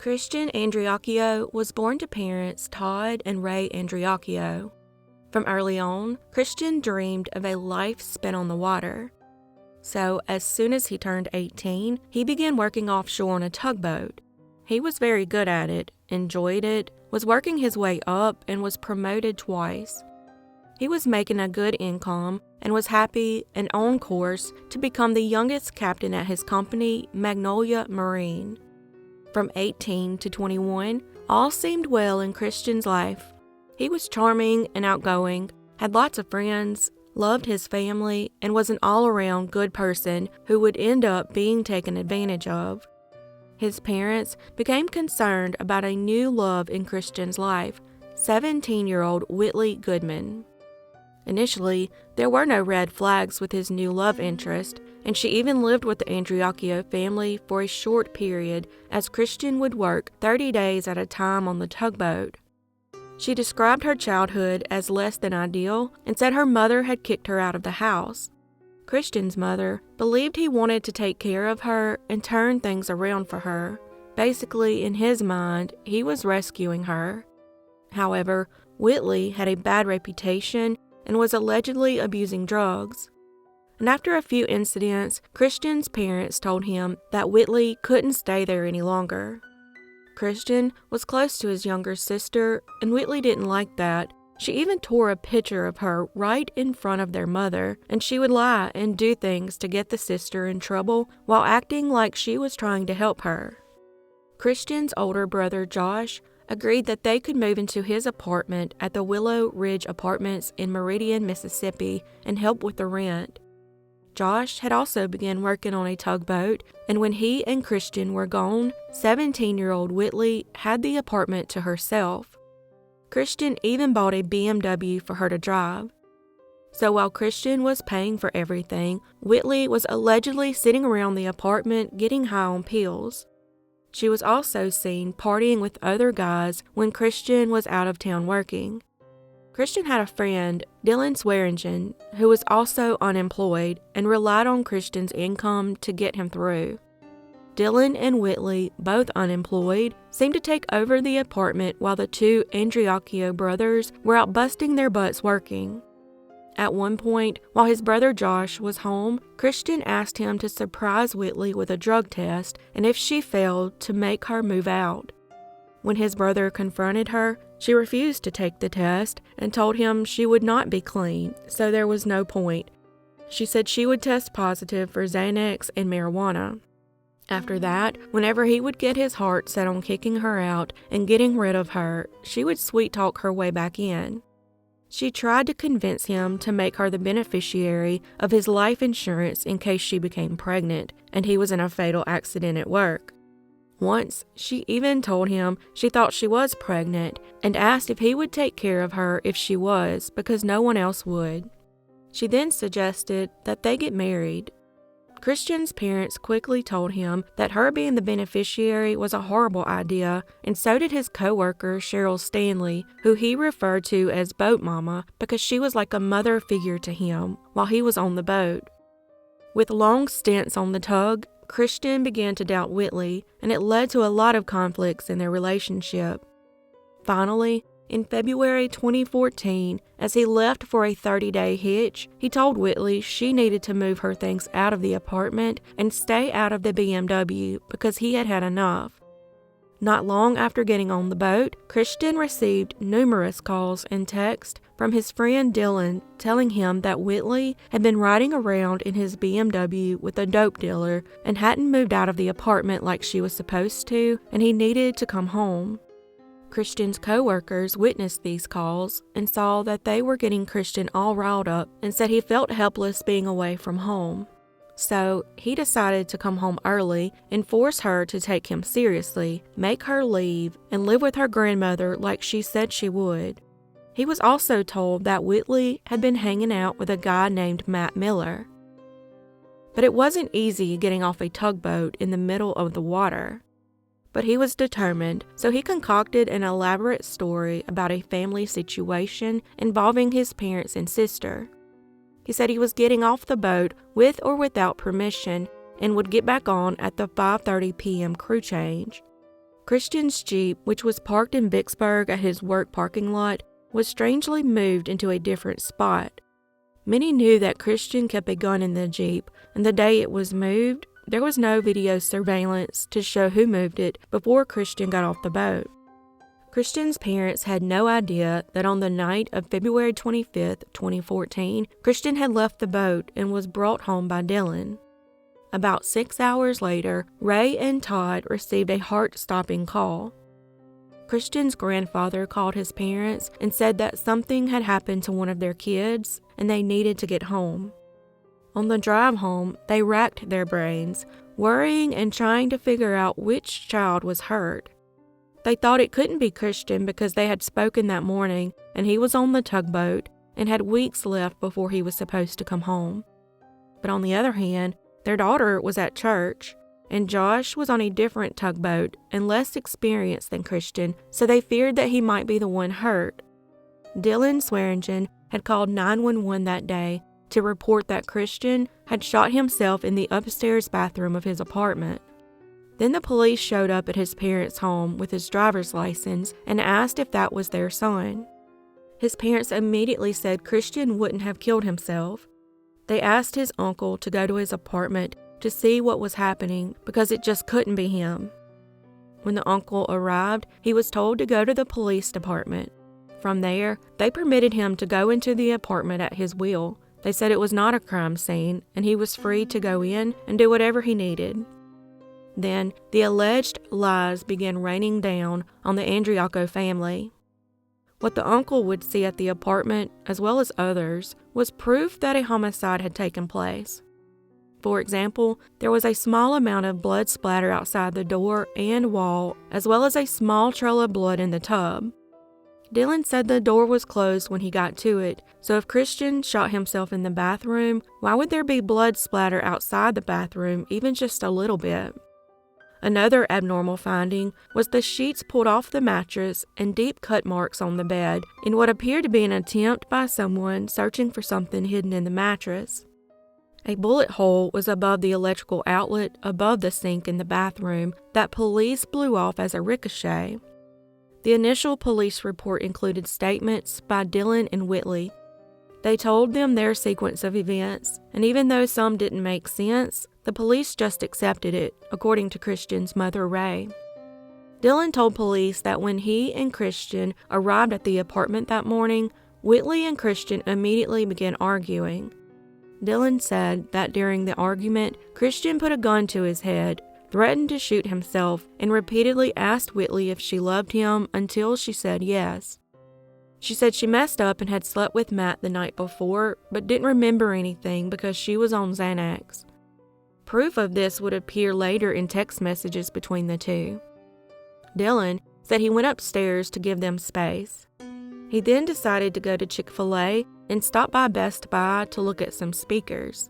Christian Andreacchio was born to parents Todd and Ray Andreacchio. From early on, Christian dreamed of a life spent on the water. So, as soon as he turned 18, he began working offshore on a tugboat. He was very good at it, enjoyed it, was working his way up, and was promoted twice. He was making a good income and was happy and on course to become the youngest captain at his company, Magnolia Marine. From 18 to 21, all seemed well in Christian's life. He was charming and outgoing, had lots of friends, loved his family, and was an all-around good person who would end up being taken advantage of. His parents became concerned about a new love in Christian's life, 17-year-old Whitley Goodman. Initially, there were no red flags with his new love interest, and she even lived with the Andreacchio family for a short period as Christian would work 30 days at a time on the tugboat. She described her childhood as less than ideal and said her mother had kicked her out of the house. Christian's mother believed he wanted to take care of her and turn things around for her. Basically, in his mind, he was rescuing her. However, Whitley had a bad reputation and was allegedly abusing drugs. And after a few incidents, Christian's parents told him that Whitley couldn't stay there any longer. Christian was close to his younger sister, and Whitley didn't like that. She even tore a picture of her right in front of their mother, and she would lie and do things to get the sister in trouble while acting like she was trying to help her. Christian's older brother, Josh, agreed that they could move into his apartment at the Willow Ridge Apartments in Meridian, Mississippi, and help with the rent. Josh had also begun working on a tugboat, and when he and Christian were gone, 17-year-old Whitley had the apartment to herself. Christian even bought a BMW for her to drive. So while Christian was paying for everything, Whitley was allegedly sitting around the apartment getting high on pills. She was also seen partying with other guys when Christian was out of town working. Christian had a friend, Dylan Swearingen, who was also unemployed and relied on Christian's income to get him through. Dylan and Whitley, both unemployed, seemed to take over the apartment while the two Andreacchio brothers were out busting their butts working. At one point, while his brother Josh was home, Christian asked him to surprise Whitley with a drug test, and if she failed, to make her move out. When his brother confronted her, she refused to take the test and told him she would not be clean, so there was no point. She said she would test positive for Xanax and marijuana. After that, whenever he would get his heart set on kicking her out and getting rid of her, she would sweet-talk her way back in. She tried to convince him to make her the beneficiary of his life insurance in case she became pregnant and he was in a fatal accident at work. Once, she even told him she thought she was pregnant and asked if he would take care of her if she was because no one else would. She then suggested that they get married. Christian's parents quickly told him that her being the beneficiary was a horrible idea, and so did his co-worker Cheryl Stanley, who he referred to as Boat Mama because she was like a mother figure to him while he was on the boat. With long stints on the tug, Christian began to doubt Whitley, and it led to a lot of conflicts in their relationship. Finally, in February 2014, as he left for a 30-day hitch, he told Whitley she needed to move her things out of the apartment and stay out of the BMW because he had had enough. Not long after getting on the boat, Christian received numerous calls and texts from his friend Dylan telling him that Whitley had been riding around in his BMW with a dope dealer and hadn't moved out of the apartment like she was supposed to, and he needed to come home. Christian's co-workers witnessed these calls and saw that they were getting Christian all riled up and said he felt helpless being away from home. So he decided to come home early and force her to take him seriously, make her leave, and live with her grandmother like she said she would. He was also told that Whitley had been hanging out with a guy named Matt Miller. But it wasn't easy getting off a tugboat in the middle of the water. But he was determined, so he concocted an elaborate story about a family situation involving his parents and sister. He said he was getting off the boat with or without permission and would get back on at the 5:30 p.m. crew change. Christian's Jeep, which was parked in Vicksburg at his work parking lot, was strangely moved into a different spot. Many knew that Christian kept a gun in the Jeep, and the day it was moved, there was no video surveillance to show who moved it before Christian got off the boat. Christian's parents had no idea that on the night of February 25, 2014, Christian had left the boat and was brought home by Dylan. About 6 hours later, Ray and Todd received a heart-stopping call. Christian's grandfather called his parents and said that something had happened to one of their kids and they needed to get home. On the drive home, they racked their brains, worrying and trying to figure out which child was hurt. They thought it couldn't be Christian because they had spoken that morning and he was on the tugboat and had weeks left before he was supposed to come home. But on the other hand, their daughter was at church, and Josh was on a different tugboat and less experienced than Christian, so they feared that he might be the one hurt. Dylan Swearingen had called 911 that day to report that Christian had shot himself in the upstairs bathroom of his apartment. Then the police showed up at his parents' home with his driver's license and asked if that was their son. His parents immediately said Christian wouldn't have killed himself. They asked his uncle to go to his apartment to see what was happening because it just couldn't be him. When the uncle arrived, he was told to go to the police department. From there, they permitted him to go into the apartment at his will. They said it was not a crime scene and he was free to go in and do whatever he needed. Then, the alleged lies began raining down on the Andreacchio family. What the uncle would see at the apartment, as well as others, was proof that a homicide had taken place. For example, there was a small amount of blood splatter outside the door and wall, as well as a small trail of blood in the tub. Dylan said the door was closed when he got to it, so if Christian shot himself in the bathroom, why would there be blood splatter outside the bathroom, even just a little bit? Another abnormal finding was the sheets pulled off the mattress and deep cut marks on the bed in what appeared to be an attempt by someone searching for something hidden in the mattress. A bullet hole was above the electrical outlet above the sink in the bathroom that police blew off as a ricochet. The initial police report included statements by Dylan and Whitley. They told them their sequence of events, and even though some didn't make sense, the police just accepted it, according to Christian's mother, Ray. Dylan told police that when he and Christian arrived at the apartment that morning, Whitley and Christian immediately began arguing. Dylan said that during the argument, Christian put a gun to his head, threatened to shoot himself, and repeatedly asked Whitley if she loved him until she said yes. She said she messed up and had slept with Matt the night before, but didn't remember anything because she was on Xanax. Proof of this would appear later in text messages between the two. Dylan said he went upstairs to give them space. He then decided to go to Chick-fil-A and stop by Best Buy to look at some speakers.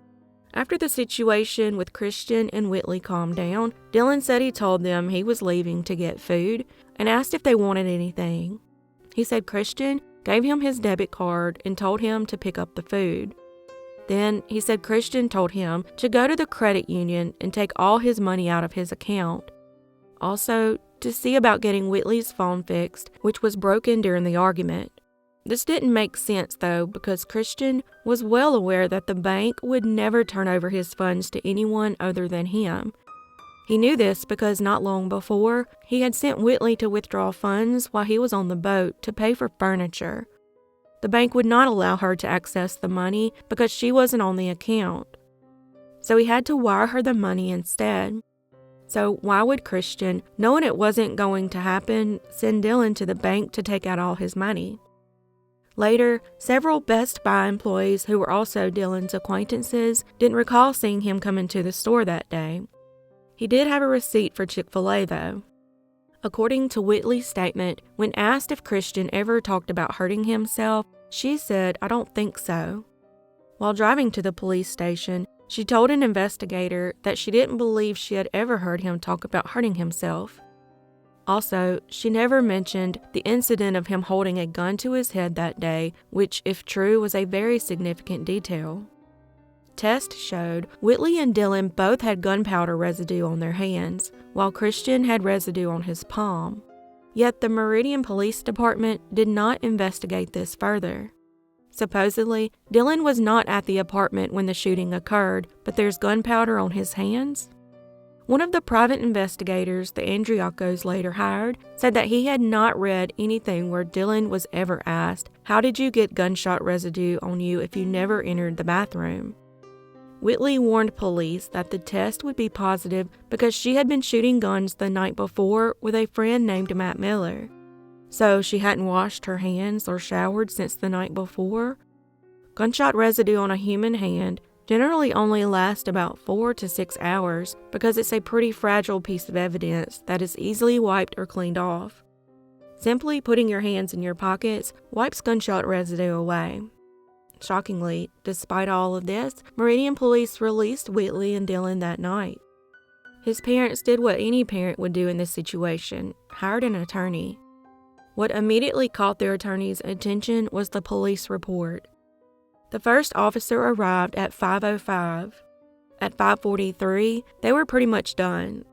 After the situation with Christian and Whitley calmed down, Dylan said he told them he was leaving to get food and asked if they wanted anything. He said Christian gave him his debit card and told him to pick up the food. Then he said Christian told him to go to the credit union and take all his money out of his account. Also, to see about getting Whitley's phone fixed, which was broken during the argument. This didn't make sense though, because Christian was well aware that the bank would never turn over his funds to anyone other than him. He knew this because not long before, he had sent Whitley to withdraw funds while he was on the boat to pay for furniture. The bank would not allow her to access the money because she wasn't on the account. So he had to wire her the money instead. So why would Christian, knowing it wasn't going to happen, send Dylan to the bank to take out all his money? Later, several Best Buy employees who were also Dylan's acquaintances didn't recall seeing him come into the store that day. He did have a receipt for Chick-fil-A though. According to Whitley's statement, when asked if Christian ever talked about hurting himself, she said, "I don't think so." While driving to the police station, she told an investigator that she didn't believe she had ever heard him talk about hurting himself. Also, she never mentioned the incident of him holding a gun to his head that day, which, if true, was a very significant detail. Tests showed Whitley and Dylan both had gunpowder residue on their hands, while Christian had residue on his palm. Yet the Meridian Police Department did not investigate this further. Supposedly, Dylan was not at the apartment when the shooting occurred, but there's gunpowder on his hands? One of the private investigators the Andreacchios later hired said that he had not read anything where Dylan was ever asked, "How did you get gunshot residue on you if you never entered the bathroom?" Whitley warned police that the test would be positive because she had been shooting guns the night before with a friend named Matt Miller. So she hadn't washed her hands or showered since the night before. Gunshot residue on a human hand generally only lasts about 4 to 6 hours because it's a pretty fragile piece of evidence that is easily wiped or cleaned off. Simply putting your hands in your pockets wipes gunshot residue away. Shockingly, despite all of this, Meridian police released Whitley and Dylan that night. His parents did what any parent would do in this situation, hired an attorney. What immediately caught their attorney's attention was the police report. The first officer arrived at 5:05. At 5:43, they were pretty much done.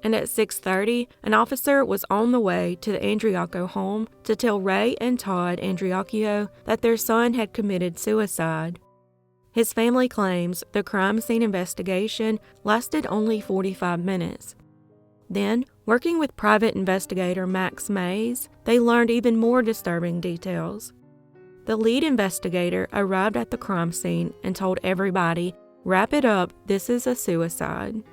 And at 6:30, an officer was on the way to the Andreacchio home to tell Ray and Todd Andreacchio that their son had committed suicide. His family claims the crime scene investigation lasted only 45 minutes. Then, working with private investigator Max Mays, they learned even more disturbing details. The lead investigator arrived at the crime scene and told everybody, "Wrap it up, this is a suicide."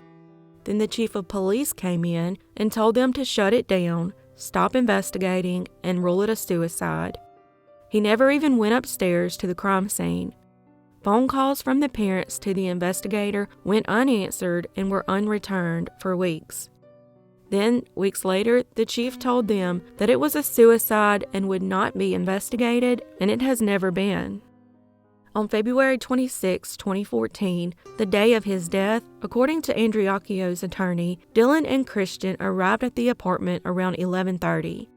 Then the chief of police came in and told them to shut it down, stop investigating, and rule it a suicide. He never even went upstairs to the crime scene. Phone calls from the parents to the investigator went unanswered and were unreturned for weeks. Then, weeks later, the chief told them that it was a suicide and would not be investigated, and it has never been. On February 26, 2014, the day of his death, according to Andreacchio's attorney, Dylan and Christian arrived at the apartment around 11:30.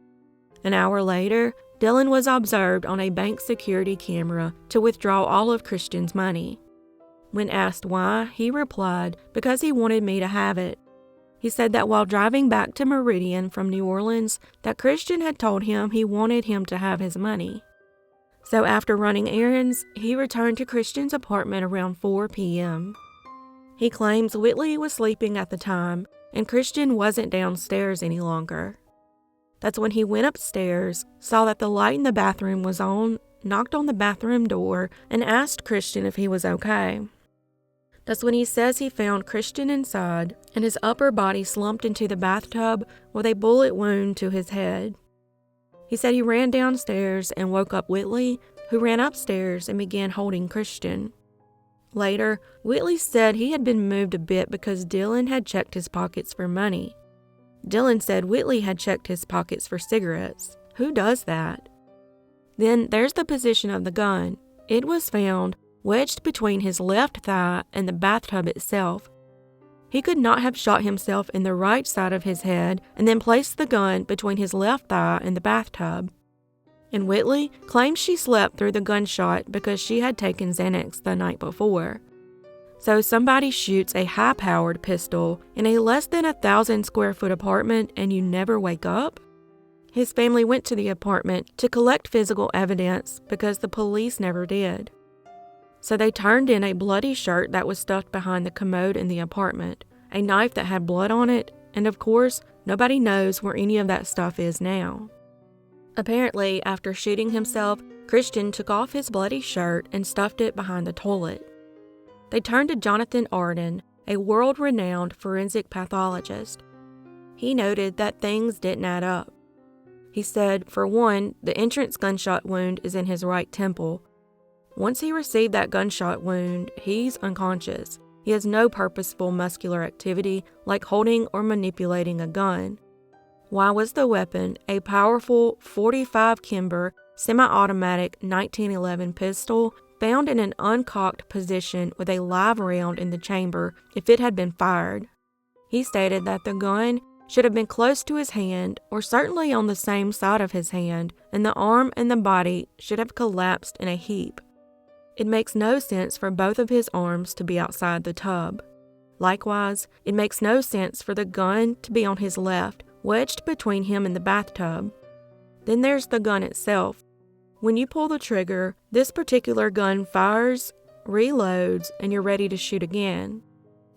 An hour later, Dylan was observed on a bank security camera to withdraw all of Christian's money. When asked why, he replied, "Because he wanted me to have it." He said that while driving back to Meridian from New Orleans, that Christian had told him he wanted him to have his money. So after running errands, he returned to Christian's apartment around 4 p.m. He claims Whitley was sleeping at the time, and Christian wasn't downstairs any longer. That's when he went upstairs, saw that the light in the bathroom was on, knocked on the bathroom door, and asked Christian if he was okay. That's when he says he found Christian inside, and his upper body slumped into the bathtub with a bullet wound to his head. He said he ran downstairs and woke up Whitley, who ran upstairs and began holding Christian. Later, Whitley said he had been moved a bit because Dylan had checked his pockets for money. Dylan said Whitley had checked his pockets for cigarettes. Who does that? Then there's the position of the gun. It was found wedged between his left thigh and the bathtub itself. He could not have shot himself in the right side of his head and then placed the gun between his left thigh and the bathtub. And Whitley claims she slept through the gunshot because she had taken Xanax the night before. So somebody shoots a high-powered pistol in a less than 1,000 square foot apartment and you never wake up? His family went to the apartment to collect physical evidence because the police never did. So they turned in a bloody shirt that was stuffed behind the commode in the apartment, a knife that had blood on it, and of course, nobody knows where any of that stuff is now. Apparently, after shooting himself, Christian took off his bloody shirt and stuffed it behind the toilet. They turned to Jonathan Arden, a world-renowned forensic pathologist. He noted that things didn't add up. He said, for one, the entrance gunshot wound is in his right temple. Once he received that gunshot wound, he's unconscious. He has no purposeful muscular activity like holding or manipulating a gun. Why was the weapon a powerful .45 Kimber semi-automatic 1911 pistol found in an uncocked position with a live round in the chamber if it had been fired? He stated that the gun should have been close to his hand or certainly on the same side of his hand, and the arm and the body should have collapsed in a heap. It makes no sense for both of his arms to be outside the tub. Likewise, it makes no sense for the gun to be on his left, wedged between him and the bathtub. Then there's the gun itself. When you pull the trigger, this particular gun fires, reloads, and you're ready to shoot again.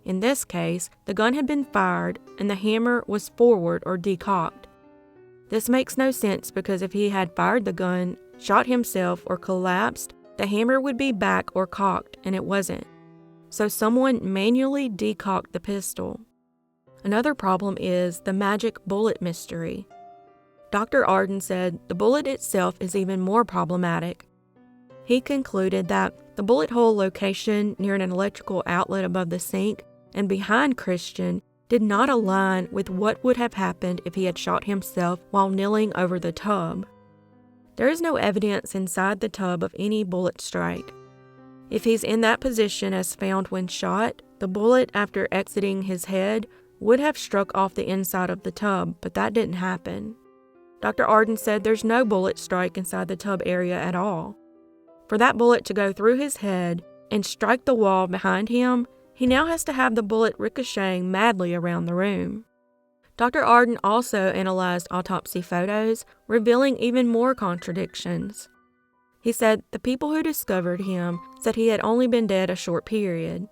In this case, the gun had been fired and the hammer was forward or decocked. This makes no sense because if he had fired the gun, shot himself, or collapsed, the hammer would be back or cocked, and it wasn't. So someone manually decocked the pistol. Another problem is the magic bullet mystery. Dr. Arden said the bullet itself is even more problematic. He concluded that the bullet hole location near an electrical outlet above the sink and behind Christian did not align with what would have happened if he had shot himself while kneeling over the tub. There is no evidence inside the tub of any bullet strike. If he's in that position as found when shot, the bullet, after exiting his head, would have struck off the inside of the tub, but that didn't happen. Dr. Arden said there's no bullet strike inside the tub area at all. For that bullet to go through his head and strike the wall behind him, he now has to have the bullet ricocheting madly around the room. Dr. Arden also analyzed autopsy photos, revealing even more contradictions. He said the people who discovered him said he had only been dead a short period.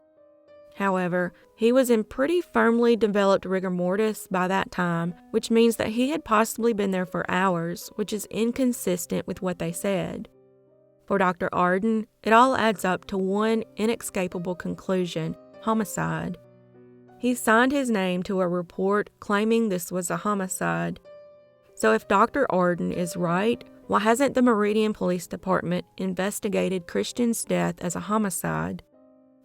However, he was in pretty firmly developed rigor mortis by that time, which means that he had possibly been there for hours, which is inconsistent with what they said. For Dr. Arden, it all adds up to one inescapable conclusion: homicide. He signed his name to a report claiming this was a homicide. So if Dr. Arden is right, why hasn't the Meridian Police Department investigated Christian's death as a homicide?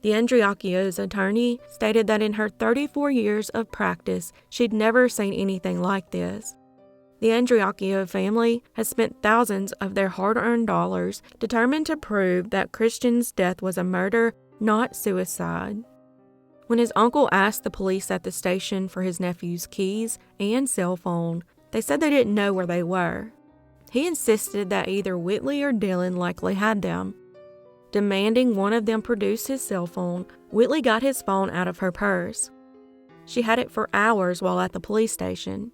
The Andreacchio's attorney stated that in her 34 years of practice, she'd never seen anything like this. The Andreacchio family has spent thousands of their hard-earned dollars determined to prove that Christian's death was a murder, not suicide. When his uncle asked the police at the station for his nephew's keys and cell phone, they said they didn't know where they were. He insisted that either Whitley or Dylan likely had them. Demanding one of them produce his cell phone, Whitley got his phone out of her purse. She had it for hours while at the police station.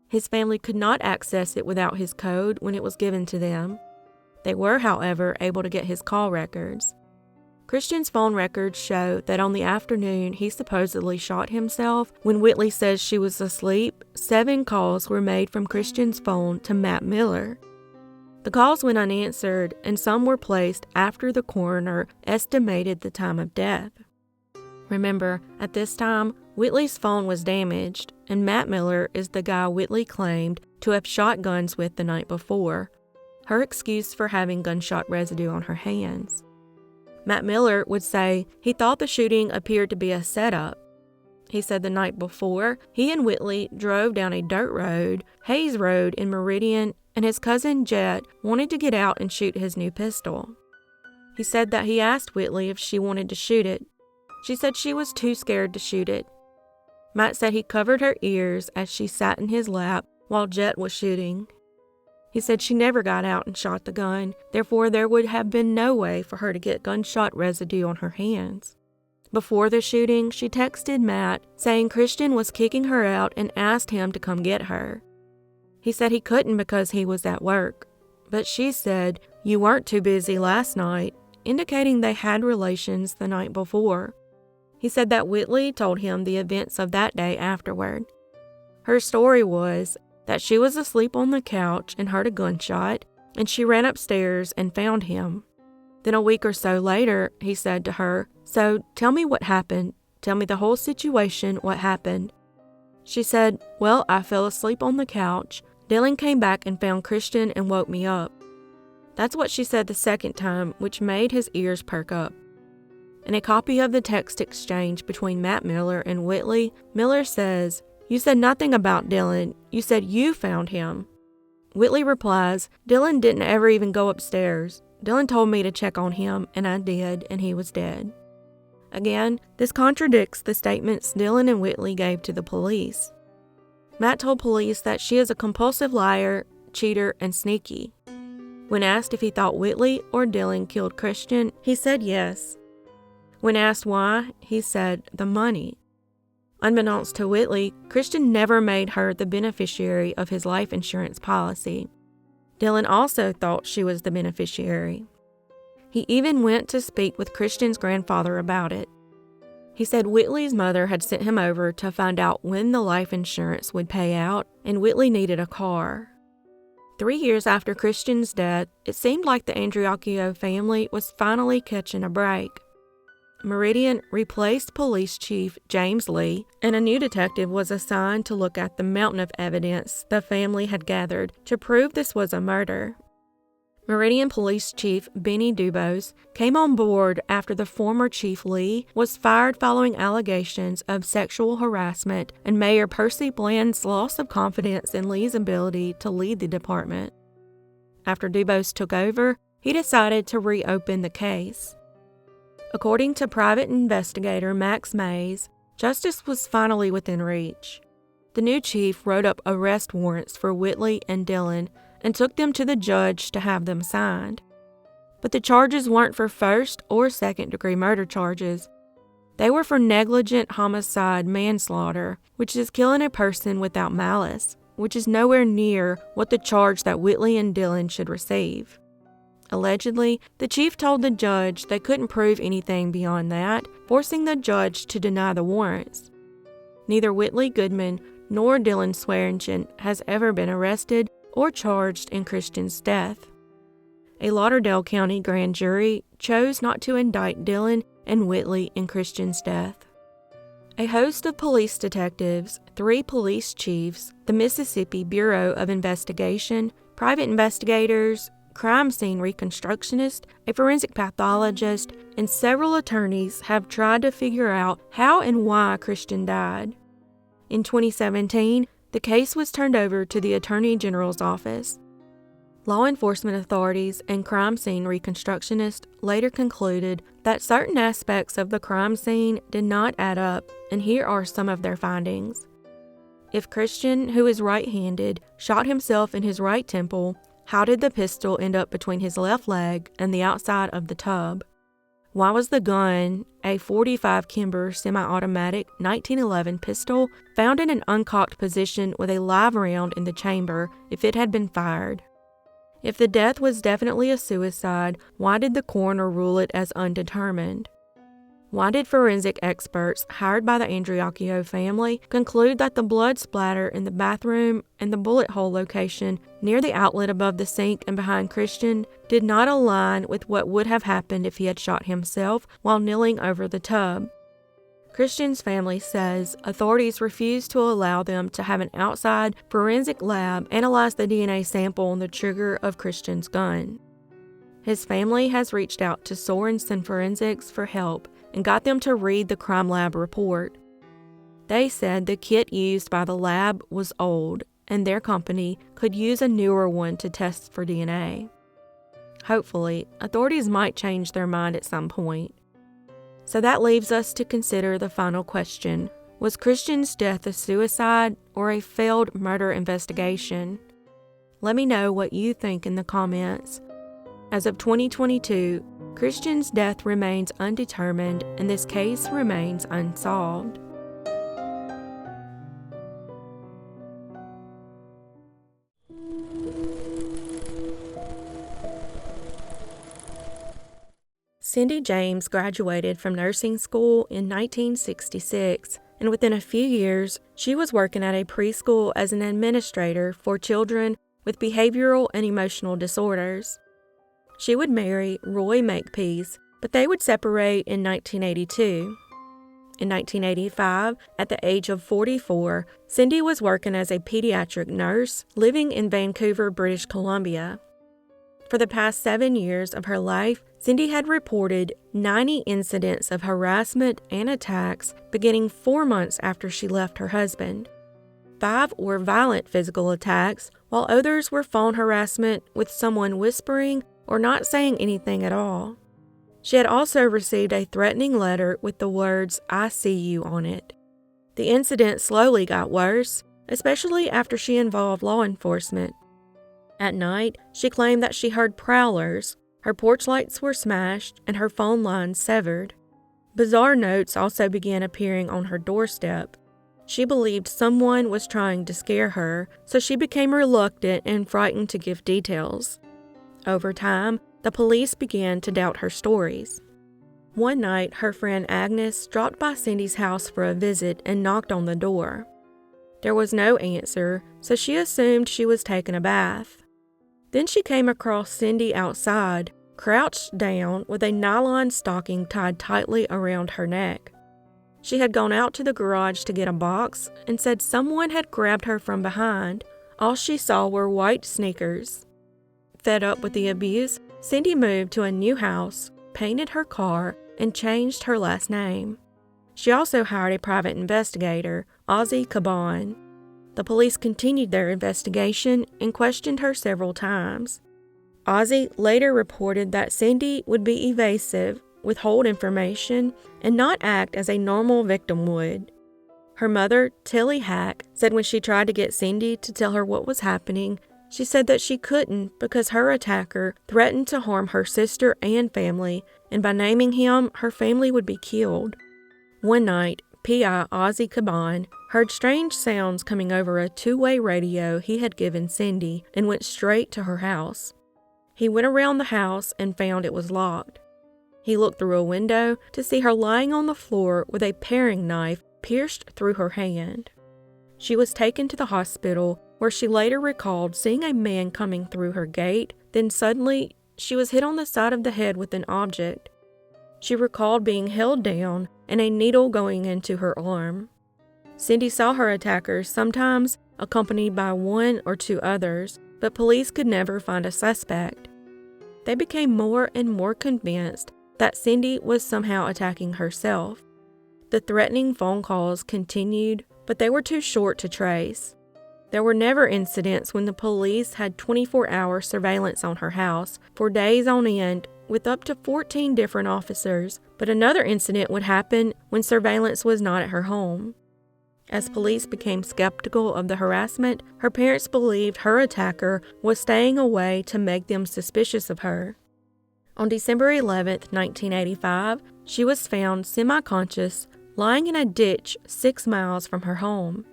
His family could not access it without his code when it was given to them. They were, however, able to get his call records. Christian's phone records show that on the afternoon he supposedly shot himself, when Whitley says she was asleep, 7 calls were made from Christian's phone to Matt Miller. The calls went unanswered, and some were placed after the coroner estimated the time of death. Remember, at this time, Whitley's phone was damaged, and Matt Miller is the guy Whitley claimed to have shot guns with the night before, her excuse for having gunshot residue on her hands. Matt Miller would say he thought the shooting appeared to be a setup. He said the night before, he and Whitley drove down a dirt road, Hayes Road in Meridian, and his cousin Jet wanted to get out and shoot his new pistol. He said that he asked Whitley if she wanted to shoot it. She said she was too scared to shoot it. Matt said he covered her ears as she sat in his lap while Jet was shooting. He said she never got out and shot the gun, therefore there would have been no way for her to get gunshot residue on her hands. Before the shooting, she texted Matt saying Christian was kicking her out and asked him to come get her. He said he couldn't because he was at work, but she said, "You weren't too busy last night," indicating they had relations the night before. He said that Whitley told him the events of that day afterward. Her story was that she was asleep on the couch and heard a gunshot, and she ran upstairs and found him. Then a week or so later, he said to her, "So tell me what happened. Tell me the whole situation, what happened." She said, "Well, I fell asleep on the couch. Dylan came back and found Christian and woke me up." That's what she said the second time, which made his ears perk up. In a copy of the text exchange between Matt Miller and Whitley, Miller says, "You said nothing about Dylan. You said you found him." Whitley replies, "Dylan didn't ever even go upstairs. Dylan told me to check on him, and I did, and he was dead." Again, this contradicts the statements Dylan and Whitley gave to the police. Matt told police that she is a compulsive liar, cheater, and sneaky. When asked if he thought Whitley or Dylan killed Christian, he said yes. When asked why, he said the money. Unbeknownst to Whitley, Christian never made her the beneficiary of his life insurance policy. Dylan also thought she was the beneficiary. He even went to speak with Christian's grandfather about it. He said Whitley's mother had sent him over to find out when the life insurance would pay out, and Whitley needed a car. 3 years after Christian's death, it seemed like the Andreacchio family was finally catching a break. Meridian replaced Police Chief James Lee, and a new detective was assigned to look at the mountain of evidence the family had gathered to prove this was a murder. Meridian Police Chief Benny Dubose came on board after the former Chief Lee was fired following allegations of sexual harassment and Mayor Percy Bland's loss of confidence in Lee's ability to lead the department. After Dubose took over, he decided to reopen the case. According to private investigator Max Mays, justice was finally within reach. The new chief wrote up arrest warrants for Whitley and Dylan and took them to the judge to have them signed. But the charges weren't for first or second-degree murder charges. They were for negligent homicide manslaughter, which is killing a person without malice, which is nowhere near what the charge that Whitley and Dylan should receive. Allegedly, the chief told the judge they couldn't prove anything beyond that, forcing the judge to deny the warrants. Neither Whitley Goodman nor Dylan Swearingen has ever been arrested or charged in Christian's death. A Lauderdale County grand jury chose not to indict Dylan and Whitley in Christian's death. A host of police detectives, 3 police chiefs, the Mississippi Bureau of Investigation, private investigators, crime scene reconstructionist, a forensic pathologist, and several attorneys have tried to figure out how and why Christian died. In 2017, the case was turned over to the Attorney General's office. Law enforcement authorities and crime scene reconstructionists later concluded that certain aspects of the crime scene did not add up, and here are some of their findings. If Christian, who is right-handed, shot himself in his right temple, how did the pistol end up between his left leg and the outside of the tub? Why was the gun, a .45 Kimber semi-automatic 1911 pistol, found in an uncocked position with a live round in the chamber if it had been fired? If the death was definitely a suicide, why did the coroner rule it as undetermined? Why did forensic experts hired by the Andreacchio family conclude that the blood splatter in the bathroom and the bullet hole location near the outlet above the sink and behind Christian did not align with what would have happened if he had shot himself while kneeling over the tub? Christian's family says authorities refused to allow them to have an outside forensic lab analyze the DNA sample on the trigger of Christian's gun. His family has reached out to Sorensen Forensics for help and got them to read the crime lab report. They said the kit used by the lab was old, and their company could use a newer one to test for DNA. Hopefully, authorities might change their mind at some point. So that leaves us to consider the final question. Was Christian's death a suicide or a failed murder investigation? Let me know what you think in the comments. As of 2022, Christian's death remains undetermined and this case remains unsolved. Cindy James graduated from nursing school in 1966, and within a few years, she was working at a preschool as an administrator for children with behavioral and emotional disorders. She would marry Roy Makepeace, but they would separate in 1982. In 1985, at the age of 44, Cindy was working as a pediatric nurse living in Vancouver, British Columbia. For the past 7 years of her life, Cindy had reported 90 incidents of harassment and attacks beginning 4 months after she left her husband. 5 were violent physical attacks, while others were phone harassment with someone whispering or not saying anything at all. She had also received a threatening letter with the words, "I see you" on it. The incident slowly got worse, especially after she involved law enforcement. At night, she claimed that she heard prowlers, her porch lights were smashed, and her phone lines severed. Bizarre notes also began appearing on her doorstep. She believed someone was trying to scare her, so she became reluctant and frightened to give details. Over time, the police began to doubt her stories. One night, her friend Agnes dropped by Cindy's house for a visit and knocked on the door. There was no answer, so she assumed she was taking a bath. Then she came across Cindy outside, crouched down with a nylon stocking tied tightly around her neck. She had gone out to the garage to get a box and said someone had grabbed her from behind. All she saw were white sneakers. Fed up with the abuse, Cindy moved to a new house, painted her car, and changed her last name. She also hired a private investigator, Ozzie Caban. The police continued their investigation and questioned her several times. Ozzie later reported that Cindy would be evasive, withhold information, and not act as a normal victim would. Her mother, Tilly Hack, said when she tried to get Cindy to tell her what was happening, she said that she couldn't because her attacker threatened to harm her sister and family, and by naming him, her family would be killed. One night, P.I. Ozzie Caban heard strange sounds coming over a two-way radio he had given Cindy and went straight to her house. He went around the house and found it was locked. He looked through a window to see her lying on the floor with a paring knife pierced through her hand. She was taken to the hospital, where she later recalled seeing a man coming through her gate, then suddenly she was hit on the side of the head with an object. She recalled being held down and a needle going into her arm. Cindy saw her attackers, sometimes accompanied by one or two others, but police could never find a suspect. They became more and more convinced that Cindy was somehow attacking herself. The threatening phone calls continued, but they were too short to trace. There were never incidents when the police had 24-hour surveillance on her house for days on end with up to 14 different officers, but another incident would happen when surveillance was not at her home. As police became skeptical of the harassment, her parents believed her attacker was staying away to make them suspicious of her. On December 11, 1985, she was found semi-conscious, lying in a ditch 6 miles from her home.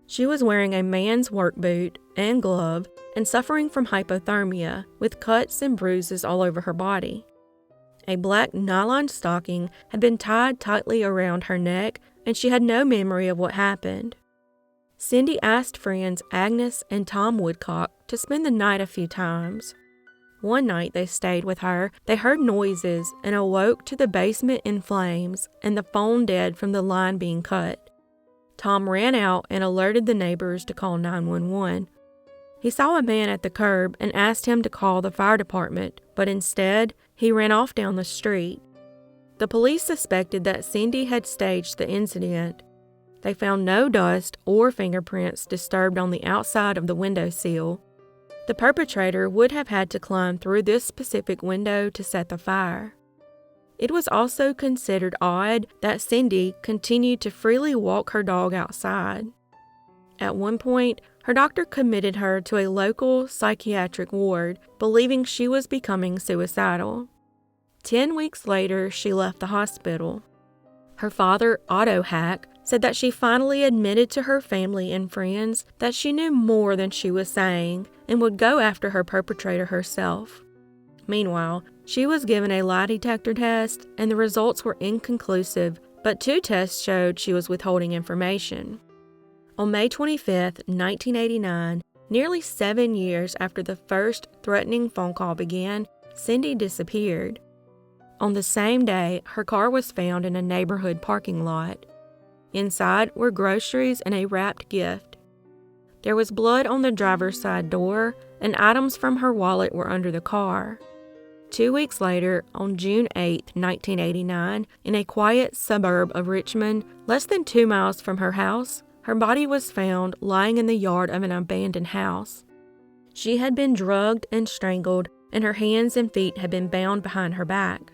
She was wearing a man's work boot and glove and suffering from hypothermia, with cuts and bruises all over her body. A black nylon stocking had been tied tightly around her neck, and she had no memory of what happened. Cindy asked friends Agnes and Tom Woodcock to spend the night a few times. One night they stayed with her, they heard noises and awoke to the basement in flames and the phone dead from the line being cut. Tom ran out and alerted the neighbors to call 911. He saw a man at the curb and asked him to call the fire department, but instead, he ran off down the street. The police suspected that Cindy had staged the incident. They found no dust or fingerprints disturbed on the outside of the windowsill. The perpetrator would have had to climb through this specific window to set the fire. It was also considered odd that Cindy continued to freely walk her dog outside. At one point, her doctor committed her to a local psychiatric ward, believing she was becoming suicidal. 10 weeks later, she left the hospital. Her father, Otto Hack, said that she finally admitted to her family and friends that she knew more than she was saying and would go after her perpetrator herself. Meanwhile, she was given a lie detector test and the results were inconclusive, but 2 tests showed she was withholding information. On May 25, 1989, nearly 7 years after the first threatening phone call began, Cindy disappeared. On the same day, her car was found in a neighborhood parking lot. Inside were groceries and a wrapped gift. There was blood on the driver's side door, and items from her wallet were under the car. 2 weeks later, on June 8, 1989, in a quiet suburb of Richmond, less than 2 miles from her house, her body was found lying in the yard of an abandoned house. She had been drugged and strangled, and her hands and feet had been bound behind her back.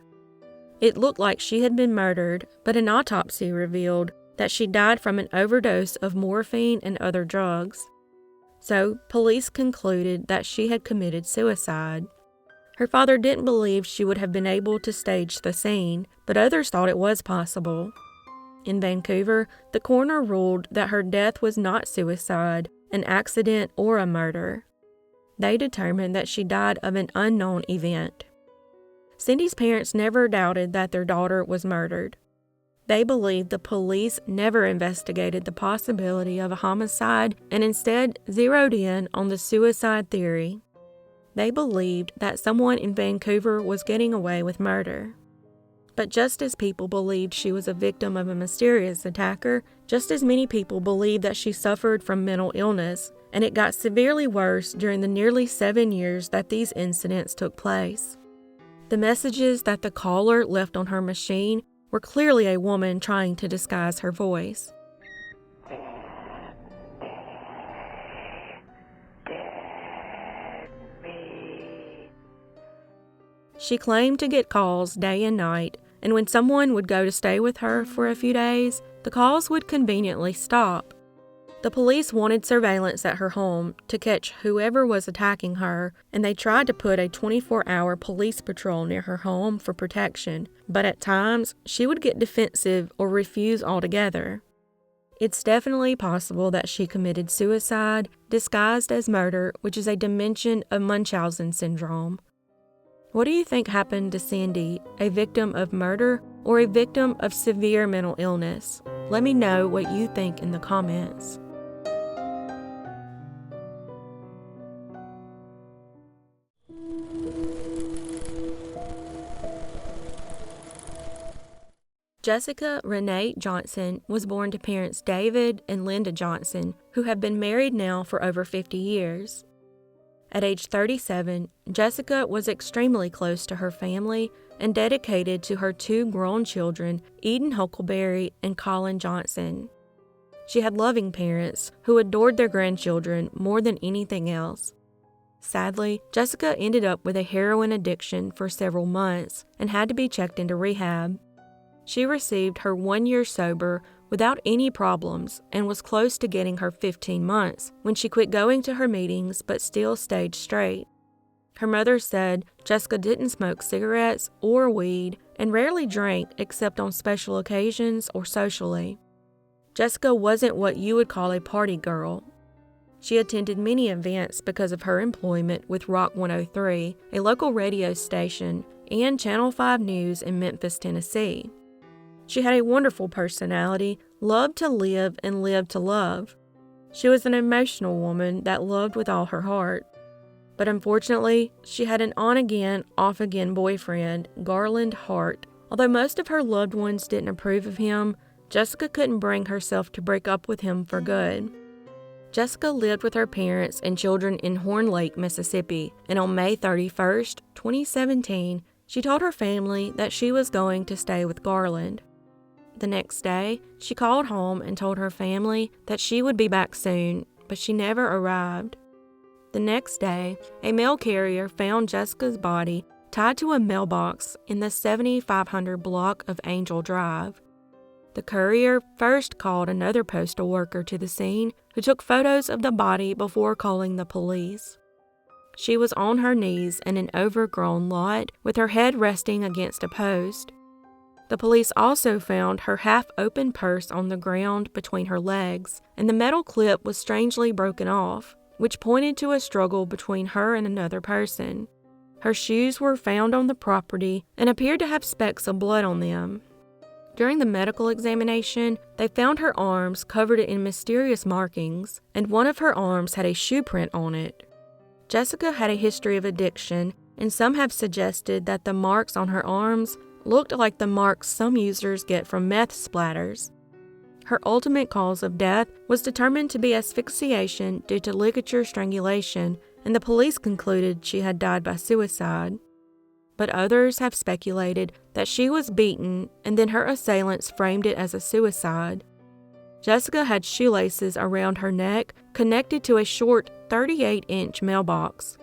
It looked like she had been murdered, but an autopsy revealed that she died from an overdose of morphine and other drugs. So police concluded that she had committed suicide. Her father didn't believe she would have been able to stage the scene, but others thought it was possible. In Vancouver, the coroner ruled that her death was not suicide, an accident, or a murder. They determined that she died of an unknown event. Cindy's parents never doubted that their daughter was murdered. They believed the police never investigated the possibility of a homicide and instead zeroed in on the suicide theory. They believed that someone in Vancouver was getting away with murder. But just as people believed she was a victim of a mysterious attacker, just as many people believed that she suffered from mental illness, and it got severely worse during the nearly 7 years that these incidents took place. The messages that the caller left on her machine were clearly a woman trying to disguise her voice. She claimed to get calls day and night, and when someone would go to stay with her for a few days, the calls would conveniently stop. The police wanted surveillance at her home to catch whoever was attacking her, and they tried to put a 24-hour police patrol near her home for protection, but at times she would get defensive or refuse altogether. It's definitely possible that she committed suicide, disguised as murder, which is a dimension of Munchausen syndrome. What do you think happened to Sandy, a victim of murder or a victim of severe mental illness? Let me know what you think in the comments. Jessica Renee Johnson was born to parents David and Linda Johnson, who have been married now for over 50 years. At age 37, Jessica was extremely close to her family and dedicated to her 2 grown children, Eden Huckleberry and Colin Johnson. She had loving parents who adored their grandchildren more than anything else. Sadly, Jessica ended up with a heroin addiction for several months and had to be checked into rehab. She received her 1 year sober without any problems and was close to getting her 15 months when she quit going to her meetings but still stayed straight. Her mother said Jessica didn't smoke cigarettes or weed and rarely drank except on special occasions or socially. Jessica wasn't what you would call a party girl. She attended many events because of her employment with Rock 103, a local radio station, and Channel 5 News in Memphis, Tennessee. She had a wonderful personality, loved to live and lived to love. She was an emotional woman that loved with all her heart. But unfortunately, she had an on-again, off-again boyfriend, Garland Hart. Although most of her loved ones didn't approve of him, Jessica couldn't bring herself to break up with him for good. Jessica lived with her parents and children in Horn Lake, Mississippi, and on May 31st, 2017, she told her family that she was going to stay with Garland. The next day, she called home and told her family that she would be back soon, but she never arrived. The next day, a mail carrier found Jessica's body tied to a mailbox in the 7500 block of Angel Drive. The courier first called another postal worker to the scene who took photos of the body before calling the police. She was on her knees in an overgrown lot with her head resting against a post. The police also found her half-open purse on the ground between her legs, and the metal clip was strangely broken off, which pointed to a struggle between her and another person. Her shoes were found on the property and appeared to have specks of blood on them. During the medical examination, they found her arms covered in mysterious markings, and one of her arms had a shoe print on it. Jessica had a history of addiction, and some have suggested that the marks on her arms looked like the marks some users get from meth splatters. Her ultimate cause of death was determined to be asphyxiation due to ligature strangulation, and the police concluded she had died by suicide. But others have speculated that she was beaten and then her assailants framed it as a suicide. Jessica had shoelaces around her neck connected to a short 38-inch mailbox.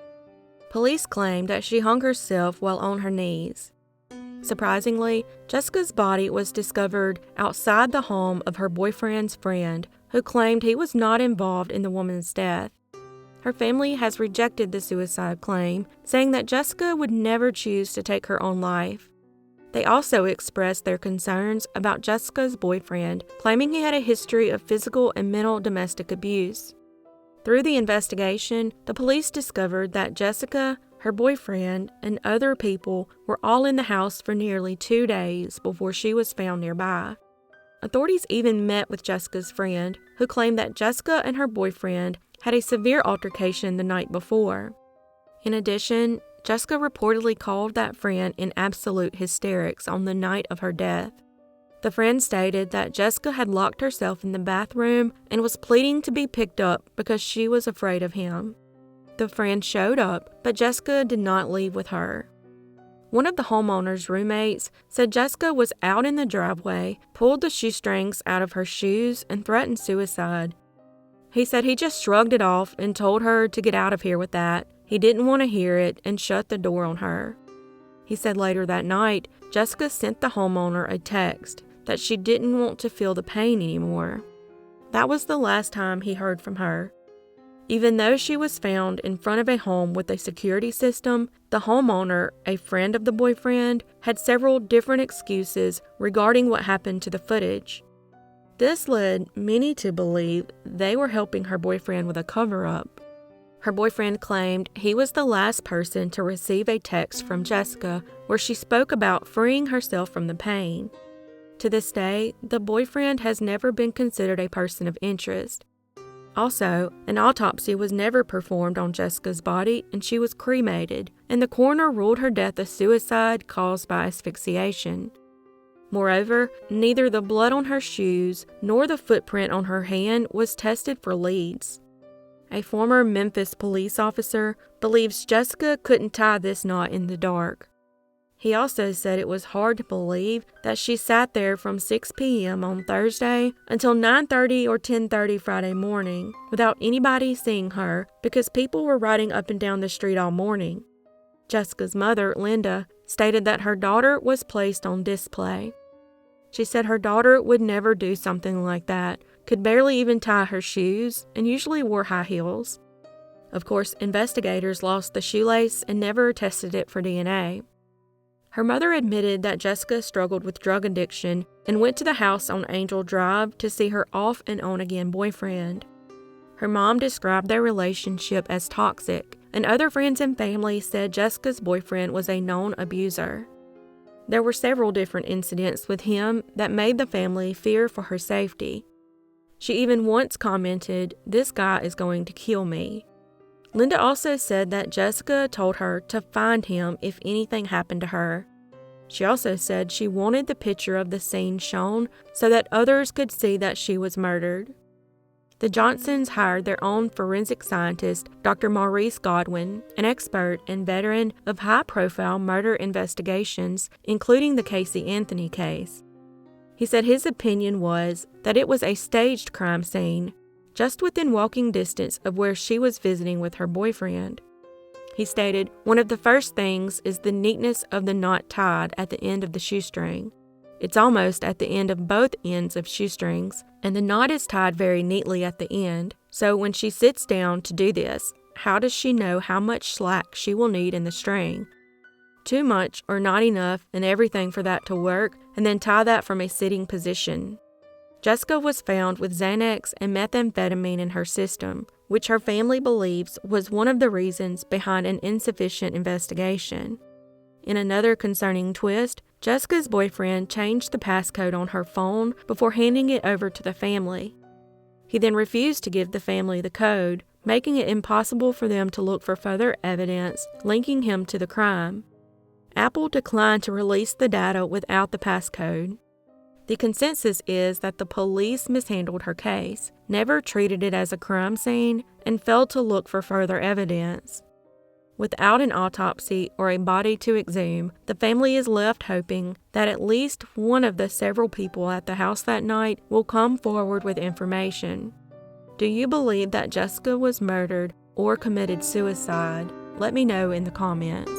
Police claimed that she hung herself while on her knees. Surprisingly, Jessica's body was discovered outside the home of her boyfriend's friend, who claimed he was not involved in the woman's death. Her family has rejected the suicide claim, saying that Jessica would never choose to take her own life. They also expressed their concerns about Jessica's boyfriend, claiming he had a history of physical and mental domestic abuse. Through the investigation, the police discovered that Jessica, her boyfriend, and other people were all in the house for nearly 2 days before she was found nearby. Authorities even met with Jessica's friend, who claimed that Jessica and her boyfriend had a severe altercation the night before. In addition, Jessica reportedly called that friend in absolute hysterics on the night of her death. The friend stated that Jessica had locked herself in the bathroom and was pleading to be picked up because she was afraid of him. The friend showed up, but Jessica did not leave with her. One of the homeowner's roommates said Jessica was out in the driveway, pulled the shoestrings out of her shoes, and threatened suicide. He said he just shrugged it off and told her to get out of here with that. He didn't want to hear it and shut the door on her. He said later that night, Jessica sent the homeowner a text that she didn't want to feel the pain anymore. That was the last time he heard from her. Even though she was found in front of a home with a security system, the homeowner, a friend of the boyfriend, had several different excuses regarding what happened to the footage. This led many to believe they were helping her boyfriend with a cover-up. Her boyfriend claimed he was the last person to receive a text from Jessica where she spoke about freeing herself from the pain. To this day, the boyfriend has never been considered a person of interest. Also, an autopsy was never performed on Jessica's body and she was cremated, and the coroner ruled her death a suicide caused by asphyxiation. Moreover, neither the blood on her shoes nor the footprint on her hand was tested for leads. A former Memphis police officer believes Jessica couldn't tie this knot in the dark. He also said it was hard to believe that she sat there from 6 p.m. on Thursday until 9:30 or 10:30 Friday morning without anybody seeing her because people were riding up and down the street all morning. Jessica's mother, Linda, stated that her daughter was placed on display. She said her daughter would never do something like that, could barely even tie her shoes, and usually wore high heels. Of course, investigators lost the shoelace and never tested it for DNA. Her mother admitted that Jessica struggled with drug addiction and went to the house on Angel Drive to see her off and on again boyfriend. Her mom described their relationship as toxic, and other friends and family said Jessica's boyfriend was a known abuser. There were several different incidents with him that made the family fear for her safety. She even once commented, "This guy is going to kill me." Linda also said that Jessica told her to find him if anything happened to her. She also said she wanted the picture of the scene shown so that others could see that she was murdered. The Johnsons hired their own forensic scientist, Dr. Maurice Godwin, an expert and veteran of high-profile murder investigations, including the Casey Anthony case. He said his opinion was that it was a staged crime scene, just within walking distance of where she was visiting with her boyfriend. He stated, "One of the first things is the neatness of the knot tied at the end of the shoestring. It's almost at the end of both ends of shoestrings, and the knot is tied very neatly at the end. So when she sits down to do this, how does she know how much slack she will need in the string? Too much or not enough and everything for that to work, and then tie that from a sitting position." Jessica was found with Xanax and methamphetamine in her system, which her family believes was one of the reasons behind an insufficient investigation. In another concerning twist, Jessica's boyfriend changed the passcode on her phone before handing it over to the family. He then refused to give the family the code, making it impossible for them to look for further evidence linking him to the crime. Apple declined to release the data without the passcode. The consensus is that the police mishandled her case, never treated it as a crime scene, and failed to look for further evidence. Without an autopsy or a body to exhume, the family is left hoping that at least one of the several people at the house that night will come forward with information. Do you believe that Jessica was murdered or committed suicide? Let me know in the comments.